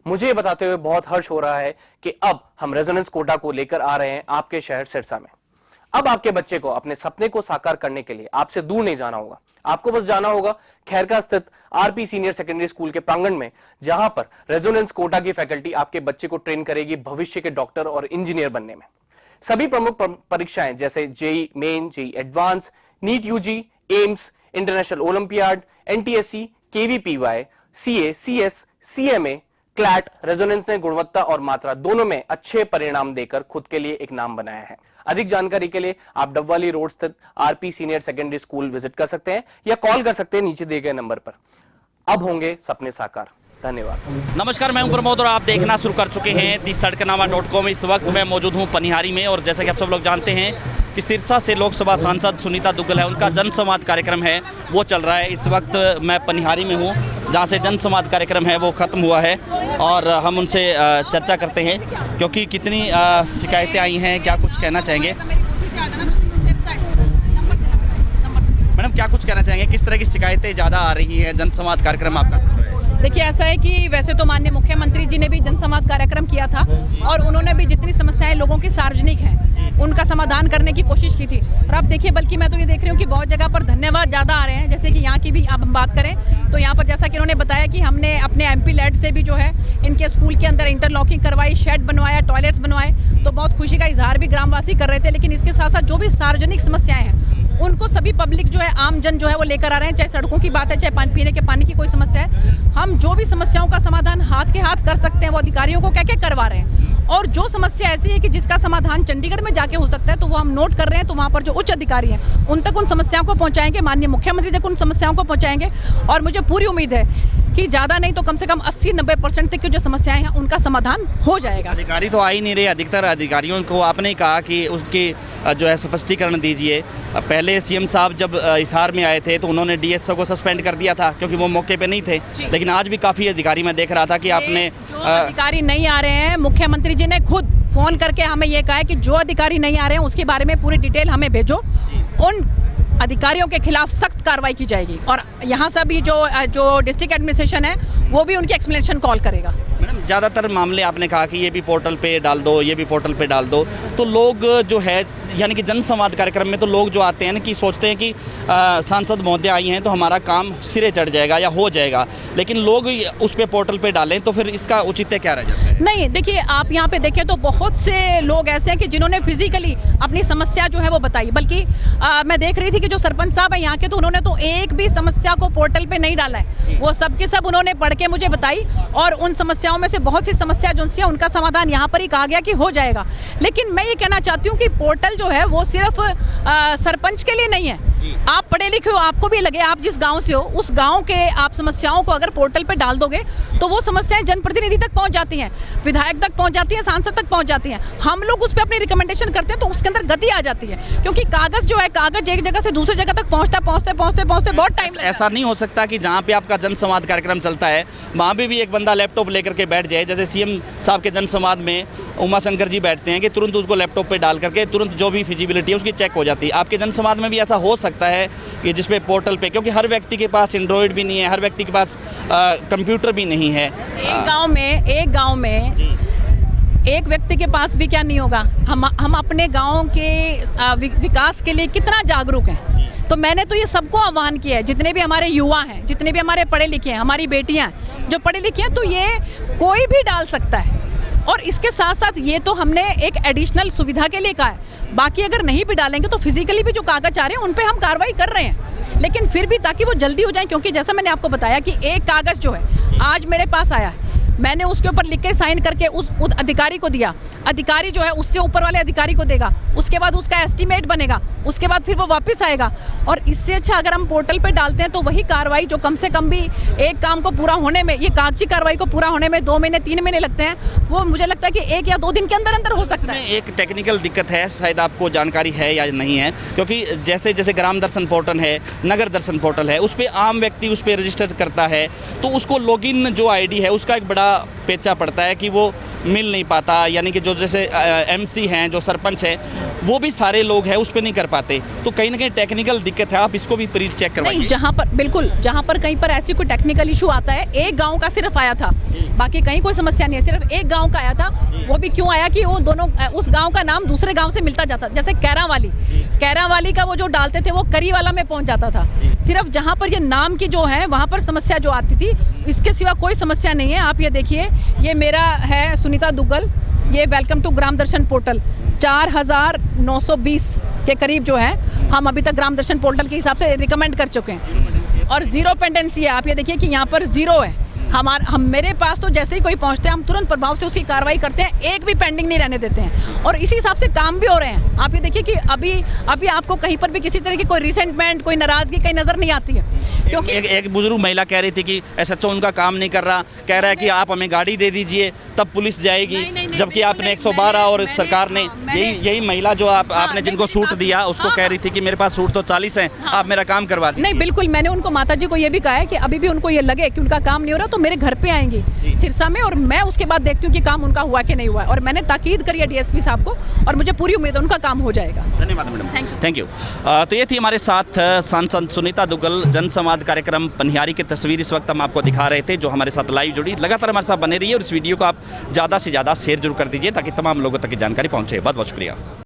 मुझे ये बताते हुए बहुत हर्ष हो रहा है कि अब हम रेजोनेंस कोटा को लेकर आ रहे हैं आपके शहर सिरसा में। अब आपके बच्चे को अपने सपने को साकार करने के लिए आपसे दूर नहीं जाना होगा। आपको बस जाना होगा खैरका स्थित आरपी सीनियर सेकेंडरी स्कूल के प्रांगण में, जहां पर रेजोनेंस कोटा की फैकल्टी आपके बच्चे को ट्रेन करेगी भविष्य के डॉक्टर और इंजीनियर बनने में। सभी प्रमुख परीक्षाएं जैसे JEE main, JEE advance, NEET UG, AIIMS, international olympiad, NTSC, KVPY, CA, CS, CMA, CLAT, Resonance ने गुणवत्ता और मात्रा दोनों में अच्छे परिणाम देकर खुद के लिए एक नाम बनाया है। अधिक जानकारी के लिए आप डबवाली रोड स्थित RP senior secondary school visit कर सकते हैं या कॉल कर सकते हैं नीचे दिए गए नंबर पर। अब होंगे सपने साकार। धन्यवाद। नमस्कार, मैं हूं प्रमोद और आप देखना शुरू कर चुके हैं दी सड़कनामा.com। इस वक्त मैं मौजूद हूं पनिहारी में और जैसा कि आप सब लोग जानते हैं कि सिरसा से लोकसभा सांसद सुनीता दुग्गल है, उनका जनसंवाद कार्यक्रम है वो चल रहा है। इस वक्त मैं पनिहारी में हूं जहां से जनसंवाद कार्यक्रम है वो ख़त्म हुआ है और हम उनसे चर्चा करते हैं क्योंकि कितनी शिकायतें आई हैं, क्या कुछ कहना चाहेंगे। मैडम, क्या कुछ कहना चाहेंगे, किस तरह की शिकायतें ज़्यादा आ रही हैं? जनसंवाद कार्यक्रम आपका चल रहा है। देखिए, ऐसा है कि वैसे तो माननीय मुख्यमंत्री जी ने भी जनसंवाद कार्यक्रम किया था और उन्होंने भी जितनी समस्याएं लोगों की सार्वजनिक हैं उनका समाधान करने की कोशिश की थी। और आप देखिए, बल्कि मैं तो ये देख रही हूँ कि बहुत जगह पर धन्यवाद ज़्यादा आ रहे हैं। जैसे कि यहाँ की भी अब हम बात करें तो यहाँ पर जैसा कि उन्होंने बताया कि हमने अपने MP लैड से भी जो है इनके स्कूल के अंदर इंटरलॉकिंग करवाई, शेड बनवाया, टॉयलेट्स बनवाए, तो बहुत खुशी का इजहार भी ग्रामवासी कर रहे थे। लेकिन इसके साथ साथ जो भी सार्वजनिक समस्याएं हैं उनको सभी पब्लिक जो है, आम जन जो है वो लेकर आ रहे हैं। चाहे सड़कों की बात है, चाहे पानी पीने के पानी की कोई समस्या है, हम जो भी समस्याओं का समाधान हाथ के हाथ कर सकते हैं वो अधिकारियों को कह के करवा रहे हैं। और जो समस्या ऐसी है कि जिसका समाधान चंडीगढ़ में जाके हो सकता है तो वो हम नोट कर रहे हैं। तो वहाँ पर जो उच्च अधिकारी हैं उन तक उन समस्याओं को पहुँचाएंगे, माननीय मुख्यमंत्री तक उन समस्याओं को पहुँचाएंगे। और मुझे पूरी उम्मीद है कि ज़्यादा नहीं तो कम से कम 80-90% तक की जो समस्याएं हैं उनका समाधान हो जाएगा। अधिकारी तो आ ही नहीं रहे। अधिकतर अधिकारियों को आपने कहा कि उसकी जो है स्पष्टीकरण दीजिए। पहले सीएम साहब जब हिसार में आए थे तो उन्होंने डीएसओ को सस्पेंड कर दिया था क्योंकि वो मौके पे नहीं थे। लेकिन आज भी काफ़ी अधिकारी मैं देख रहा था कि आपने जो अधिकारी नहीं आ रहे हैं, मुख्यमंत्री जी ने खुद फ़ोन करके हमें ये कहा है कि जो अधिकारी नहीं आ रहे हैं उसके बारे में पूरी डिटेल हमें भेजो, उन अधिकारियों के खिलाफ सख्त कार्रवाई की जाएगी। और यहाँ से भी जो डिस्ट्रिक्ट एडमिनिस्ट्रेशन है वो भी उनकी एक्सप्लेनेशन कॉल करेगा। मैडम, ज़्यादातर मामले आपने कहा कि ये भी पोर्टल पे डाल दो, ये भी पोर्टल पे डाल दो, तो लोग जो है यानी कि जनसंवाद कार्यक्रम में तो लोग जो आते हैं ना कि सोचते हैं कि सांसद महोदय आई हैं तो हमारा काम सिरे चढ़ जाएगा या हो जाएगा, लेकिन लोग उस पे पोर्टल पे डालें तो फिर इसका औचित्य क्या रह जाता है? नहीं, देखिए, आप यहाँ पे देखें तो बहुत से लोग ऐसे हैं कि जिन्होंने फिजिकली अपनी समस्या जो है वो बताई। बल्कि मैं देख रही थी कि जो सरपंच साहब है यहाँ के, तो उन्होंने तो एक भी समस्या को पोर्टल पे नहीं डाला है। वो सब के सब उन्होंने पढ़ के मुझे बताई और उन समस्याओं में से बहुत सी समस्या जो है उनका समाधान यहाँ पर ही कहा गया कि हो जाएगा। लेकिन मैं ये कहना चाहती हूँ कि पोर्टल जो है वो सिर्फ सरपंच के लिए नहीं है। आप पढ़े लिखे हो, आपको भी लगे, आप जिस गांव से हो उस गांव के आप समस्याओं को अगर पोर्टल पे डाल दोगे तो वो समस्याएं जनप्रतिनिधि तक पहुंच जाती हैं, विधायक तक पहुंच जाती हैं, सांसद तक पहुंच जाती हैं। हम लोग उस पर अपनी रिकमेंडेशन करते हैं तो उसके अंदर गति आ जाती है, क्योंकि कागज जो है, कागज एक जगह से दूसरी जगह तक पहुंचते बहुत टाइम। ऐसा नहीं हो सकता कि जहाँ पे आपका जनसंवाद कार्यक्रम चलता है वहाँ पे भी एक बंदा लैपटॉप लेकर के बैठ जाए, जैसे सीएम साहब के जनसंवाद में उमाशंकर जी बैठते हैं कि तुरंत उसको लैपटॉप पे डाल करके तुरंत जो भी फिजिबिलिटी है उसकी चेक हो जाती है। आपके जनसंवाद में भी ऐसा हो सकता है कि जिसपे पोर्टल पे, क्योंकि हर व्यक्ति के पास एंड्रॉयड भी नहीं है, हर व्यक्ति के पास कंप्यूटर भी नहीं है। एक गांव में एक व्यक्ति के पास भी क्या नहीं होगा। हम अपने गांव के विकास के लिए कितना जागरूक हैं। तो मैंने तो ये सबको आह्वान किया है, जितने भी हमारे युवा हैं, जितने भी हमारे पढ़े लिखे हैं, हमारी बेटियां जो पढ़ी लिखी हैं, तो ये कोई भी डाल सकता है। और इसके साथ साथ ये तो हमने एक एडिशनल सुविधा के लिए कहा है। बाकी अगर नहीं भी डालेंगे तो फिजिकली भी जो कागज आ रहे हैं उन पे हम कार्रवाई कर रहे हैं, लेकिन फिर भी ताकि वो जल्दी हो जाए। क्योंकि जैसा मैंने आपको बताया कि एक कागज जो है आज मेरे पास आया है, मैंने उसके ऊपर लिख के साइन करके उस अधिकारी को दिया, अधिकारी जो है उससे ऊपर वाले अधिकारी को देगा, उसके बाद उसका एस्टीमेट बनेगा, उसके बाद फिर वो वापस आएगा। और इससे अच्छा अगर हम पोर्टल पे डालते हैं तो वही कार्रवाई जो कम से कम भी एक काम को पूरा होने में, ये कागजी कार्रवाई को पूरा होने में 2 महीने 3 महीने लगते हैं, वो मुझे लगता है कि 1 या 2 दिन के अंदर अंदर हो सकता है। एक टेक्निकल दिक्कत है, शायद आपको जानकारी है या नहीं है, क्योंकि जैसे जैसे ग्राम दर्शन पोर्टल है, नगर दर्शन पोर्टल है, उस पर आम व्यक्ति उस पर रजिस्टर करता है तो उसको लॉगिन जो ID है उसका एक बड़ा पेचा पड़ता है कि वो मिल नहीं पाता, यानी कि जो जैसे एमसी हैं, जो सरपंच है, वो भी सारे लोग हैं उस पर नहीं कर पाते, तो कहीं ना कहीं टेक्निकल दिक्कत है। आप इसको भी प्लीज चेक करवाइए। नहीं, जहाँ पर बिल्कुल, जहाँ पर कहीं पर ऐसी कोई टेक्निकल इशू आता है, एक गांव का सिर्फ आया था, बाकी कहीं कोई समस्या नहीं है, सिर्फ एक गांव का आया था। वो भी क्यों आया कि वो दोनों, उस गांव का नाम दूसरे गांव से मिलता जाता, जैसे कैरावाली का वो जो डालते थे वो करीवाला में पहुंच जाता था। सिर्फ जहाँ पर ये नाम की जो है वहाँ पर समस्या जो आती थी, इसके सिवा कोई समस्या नहीं है। आप ये देखिए, ये मेरा है सुनीता दुग्गल, ये welcome to Gram Darshan portal 4920 के करीब जो है हम अभी तक ग्राम दर्शन पोर्टल के हिसाब से रिकमेंड कर चुके हैं, और जीरो पेंडेंसी है। आप ये देखिए कि यहाँ पर जीरो है। हम मेरे पास तो जैसे ही कोई पहुंचते हैं हम तुरंत प्रभाव से उसकी कार्रवाई करते हैं, एक भी पेंडिंग नहीं रहने देते हैं, और इसी हिसाब से काम भी हो रहे हैं। आप ये देखिए कि अभी आपको कहीं पर भी किसी तरह की कोई रिसेंटमेंट, कोई नाराजगी कहीं नजर नहीं आती है, क्योंकि एक बुजुर्ग महिला कह रही थी कि एसएचओ उनका काम नहीं कर रहा, कह रहा है कि आप हमें गाड़ी दे दीजिए तब पुलिस जाएगी, नहीं, जबकि बिल्कुल आपने नहीं, 112 और मैंने- सरकार ने यही महिला जो आपने जिनको मेरी सूट बात- दिया उसको कह रही थी कि मेरे पास सूट तो 40 हैं, आप मेरा काम करवा दीजिए। नहीं, बिल्कुल, मैंने उनको माता जी को ये भी कहा है कि अभी भी उनको ये लगे कि उनका काम नहीं हो रहा तो मेरे घर पे आएंगी सिरसा में, और मैं उसके बाद देखती हूँ कि काम उनका हुआ कि नहीं हुआ, और मैंने ताकीद करी है डीएसपी साहब को, और मुझे पूरी उम्मीद है उनका काम हो जाएगा। धन्यवाद madam, Thank you. Thank you. तो ये थी हमारे साथ सांसद सुनीता दुग्गल। जनसंवाद कार्यक्रम पनिहारी की तस्वीर इस वक्त हम आपको दिखा रहे थे, जो हमारे साथ लाइव जुड़ी। लगातार हमारे साथ बने रहिए और इस वीडियो को आप ज़्यादा से ज़्यादा शेयर जरूर कर दीजिए ताकि तमाम लोगों तक की जानकारी पहुँचे। बहुत बहुत शुक्रिया।